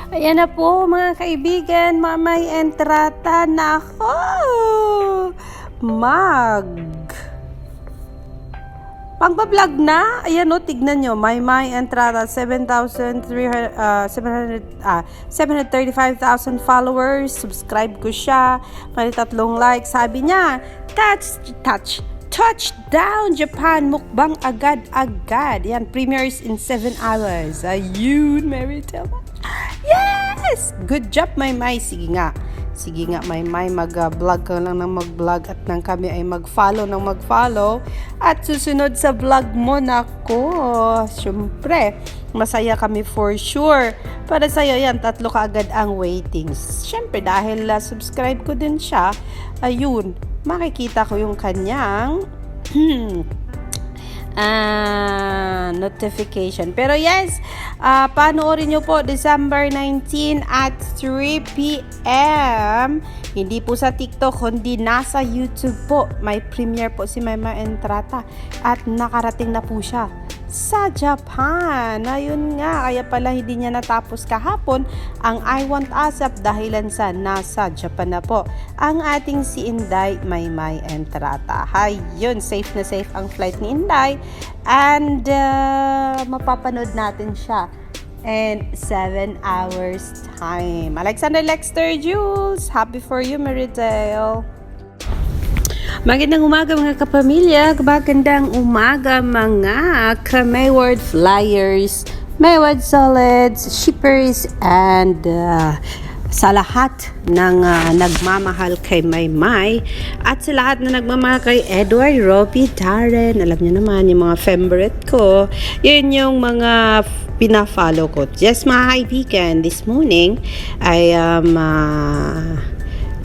Ayan na po mga kaibigan, mamay entrata na ako. Pangbablog na. Ayan o, tignan nyo. My entrata 735,000 followers. Subscribe ko siya. May 3 likes. Sabi niya, touchdown Japan, mukbang agad-agad. Yan, premieres in 7 hours. Ayun, Maritel. Yes! Good job, Maymay. Sige nga, Maymay, mag-vlog ka lang ng mag-vlog at nang kami ay mag-follow ng mag-follow. At susunod sa vlog mo, nako, syempre, masaya kami for sure. Para sa'yo yan, 3 ka agad ang waitings. Syempre, dahil subscribe ko din siya, ayun, makikita ko yung kanyang notification. Pero yes, panoorin nyo po December 19 at 3 p.m. Hindi po sa TikTok, kundi nasa YouTube po. May premiere po si Mama Entrata at nakarating na po siya sa Japan. Ayun nga, kaya pala hindi niya natapos kahapon ang I Want ASAP dahilan sa nasa Japan na po ang ating si Inday Maymay Entrata. Ayun, safe na safe ang flight ni Inday and mapapanood natin siya in 7 hours time. Alexander Lexter Jules, happy for you, Meridale. Magandang umaga mga kapamilya, magandang umaga mga ka-Mayward Flyers, Mayward Solids, Shippers, and sa lahat ng nagmamahal kay Maymay at sa lahat na nagmamahal kay Edward, Robbie, Darren. Alam niyo naman yung mga favorite ko, yun yung mga pina-follow ko. Yes mga kaibigan, this morning I am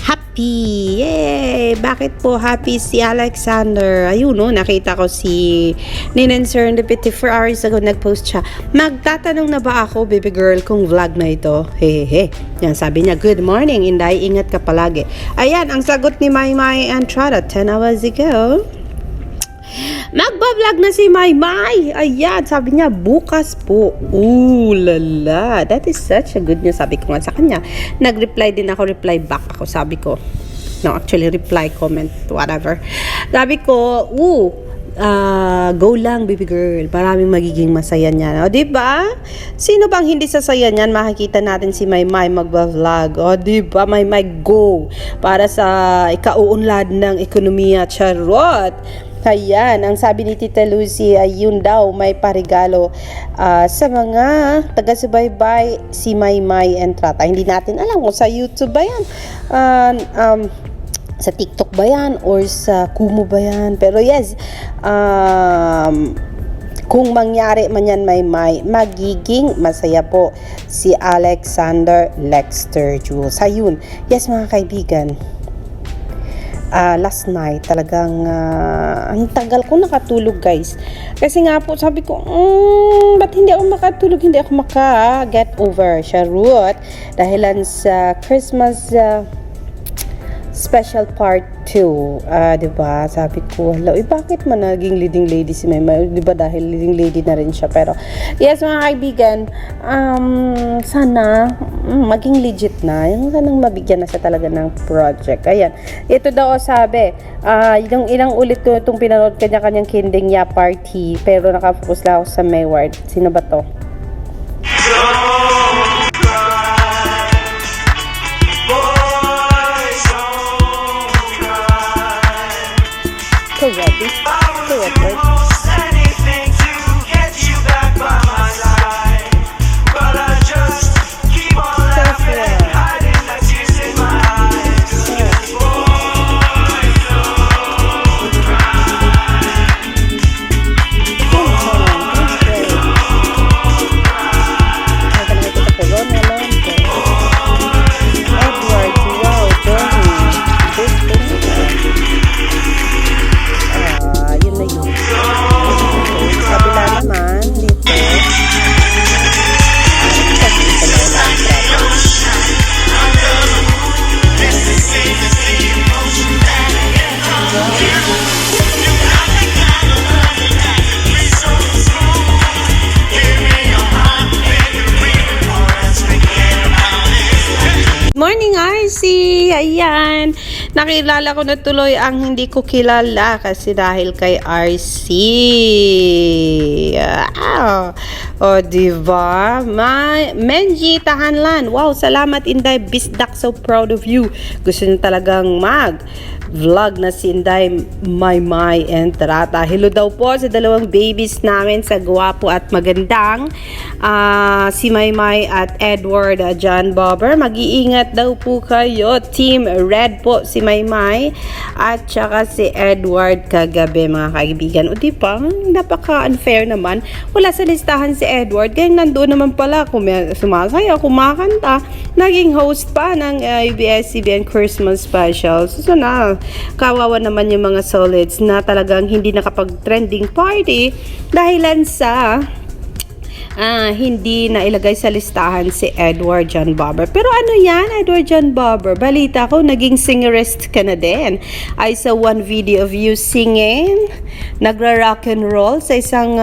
happy. Yay! Bakit po happy si Alexander? Ayun no, nakita ko si Ninan Serendipity 4 hours ago, nag-post siya. Magtatanong na ba ako, baby girl, kung vlog na ito? Hehehe. Yan, sabi niya, good morning, Inday, ingat ka palagi. Ayan, ang sagot ni Maymay Entrata 10 hours ago. Magbablog na si Maymay. Ayan, sabi niya, bukas po. Ooh, lala. That is such a good news. Sabi ko nga sa kanya. Nag-reply din ako, reply back ako. Sabi ko, no, actually, reply, comment, whatever. Sabi ko, go lang, baby girl. Maraming magiging masaya niyan. O, diba? Sino bang hindi sasaya niyan? Makikita natin si Maymay magba-vlog. O, diba? Maymay, go. Para sa ikauunlad ng ekonomiya. Charot. Ayan, ang sabi ni Tita Lucy, ayun daw, may parigalo sa mga taga-subaybay si Maymay Entrata. Hindi natin alam kung sa YouTube ba yan, sa TikTok ba yan, or sa Kumu ba yan. Pero yes, kung mangyari man yan, Maymay, magiging masaya po si Alexander Lexter Jules. Ayun, yes mga kaibigan. Last night, talagang ang tagal ko nakatulog, guys. Kasi nga po, sabi ko, ba't hindi ako makatulog, hindi ako maka-get over, charot. Dahilan sa Christmas special part 2, diba? Sabi ko, hello, bakit man naging leading lady si Maymay? Diba dahil leading lady na rin siya? Pero, yes mga kaibigan, sana maging legit na. Yung sanang mabigyan na siya talaga ng project. Ayan. Ito daw sabi, yung ilang ulit ko itong pinanood kanya-kanyang kinding ya party, pero nakafocus lang ako sa Mayward. Sino ba to? Ready? Anything to get you back by my side, but I just keep on laughing, hiding the tears in my eyes. Boys don't cry. RC. Ayan. Nakilala ko na tuloy ang hindi ko kilala kasi dahil kay RC. O, diba? Menji Tahanlan. Wow, salamat Inday Bisdak. So proud of you. Gusto niyo talagang vlog na si Inday Maymay and Tarata. Hello daw po sa dalawang babies namin sa gwapo at magandang si Maymay at Edward John Bobber. Mag-iingat daw po kayo. Team Red po si Maymay at saka si Edward kagabi mga kaibigan. O diba? Napaka-unfair naman. Wala sa listahan si Edward. Kaya nandoon naman pala sumasaya, kumakanta. Naging host pa ng ABS-CBN Christmas Special. So na, kawawa naman yung mga solids na talagang hindi nakapag-trending party dahilan sa hindi na ilagay sa listahan si Edward John Bobber. Pero ano yan, Edward John Bobber? Balita ko, naging singerist ka na din. I saw one video of you singing, nagra-rock and roll sa isang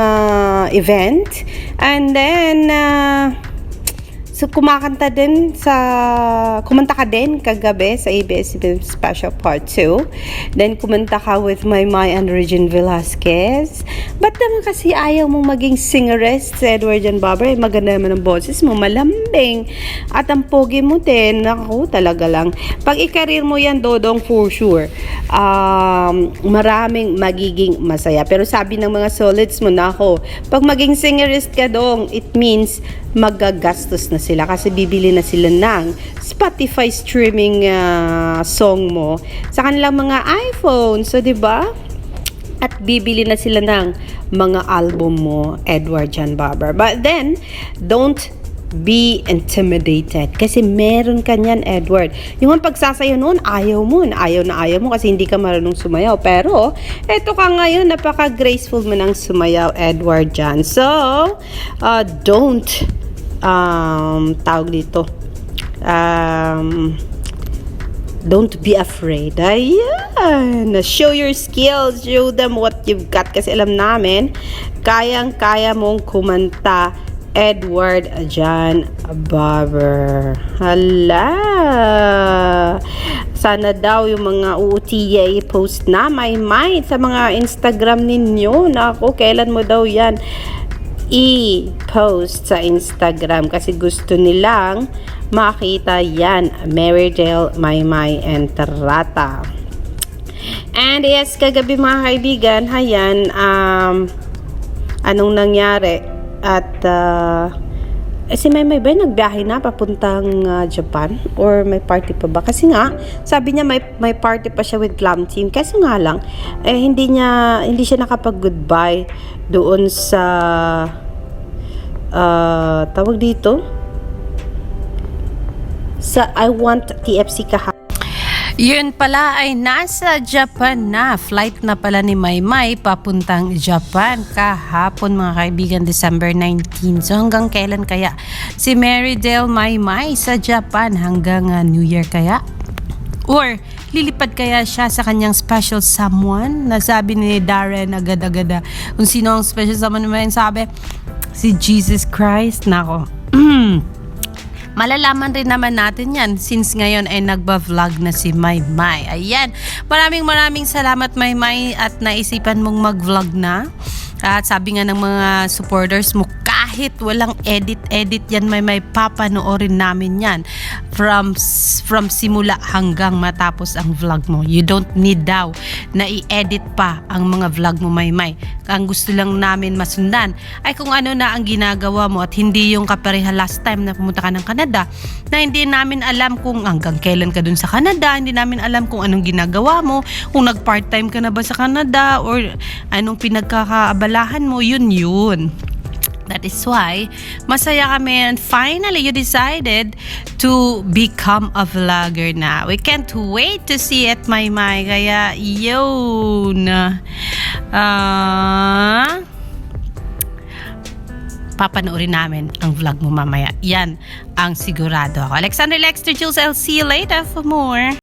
event. And then, so kumanta ka din kagabi sa ABS-CBN Special Part 2. Then kumanta ka with Maymay and Regine Velasquez. Ba't naman kasi ayaw mong maging singerist sa Edward John Bobber? Maganda naman ang boses mo, malambing. At ang pogi mo din, naku, talaga lang. Pag i-career mo yan, Dodong, for sure, maraming magiging masaya. Pero sabi ng mga solids mo, nako, pag maging singerist ka dong, it means magagastos na sila kasi bibili na sila ng Spotify streaming song mo sa kanilang mga iPhone. So, diba? At bibili na sila ng mga album mo, Edward John Bobber. But then, don't be intimidated kasi meron ka niyan, Edward. Yung pagsasayaw noon, ayaw mo kasi hindi ka marunong sumayaw. Pero eto ka ngayon, napaka-graceful mo ng sumayaw, Edward John. So don't tawag dito, don't be afraid. Ayan, show your skills, show them what you've got kasi alam namin kayang-kaya mong kumanta, Edward John Bobber. Hala, sana daw yung mga UTA post na Maymay sa mga Instagram ninyo. Nako, kailan mo daw yan i-post sa Instagram kasi gusto nilang makita yan, Marydale, Maymay and Tarata. And yes, kagabi mga kaibigan, hayan, anong nangyari? At si Maymay ba nagbiyahe na papuntang Japan or may party pa ba? Kasi nga sabi niya may party pa siya with Glam Team. Kasi nga lang hindi siya nakapag-goodbye doon sa tawag dito sa I Want TFC kahapon. Yun pala ay nasa Japan na. Flight na pala ni Maymay papuntang Japan kahapon mga kaibigan, December 19. So hanggang kailan kaya si Marydale Maymay sa Japan? Hanggang New Year kaya? Or lilipad kaya siya sa kanyang special someone? Nasabi ni Darren agad-agad kung sino ang special someone naman. Sabi, si Jesus Christ. Nako. Malalaman rin naman natin yan since ngayon ay nagba-vlog na si Maymay. Ayan. Maraming salamat Maymay at naisipan mong mag-vlog na. At sabi nga ng mga supporters mo, kahit walang edit yan Maymay, papanoorin namin yan from simula hanggang matapos ang vlog mo. You don't need daw na i-edit pa ang mga vlog mo Maymay. Ang gusto lang namin masundan ay kung ano na ang ginagawa mo at hindi yung kapareha last time na pumunta ka ng Canada na hindi namin alam kung hanggang kailan ka dun sa Canada, hindi namin alam kung anong ginagawa mo, kung nag-part-time ka na ba sa Canada or anong pinagkakaabalahan mo, yun. That is why masaya kami and finally you decided to become a vlogger na. We can't wait to see it Maymay. Kaya yun. Papanoorin namin ang vlog mo mamaya. Yan ang sigurado ako. Alexander Lexter Jules, I'll see you later for more.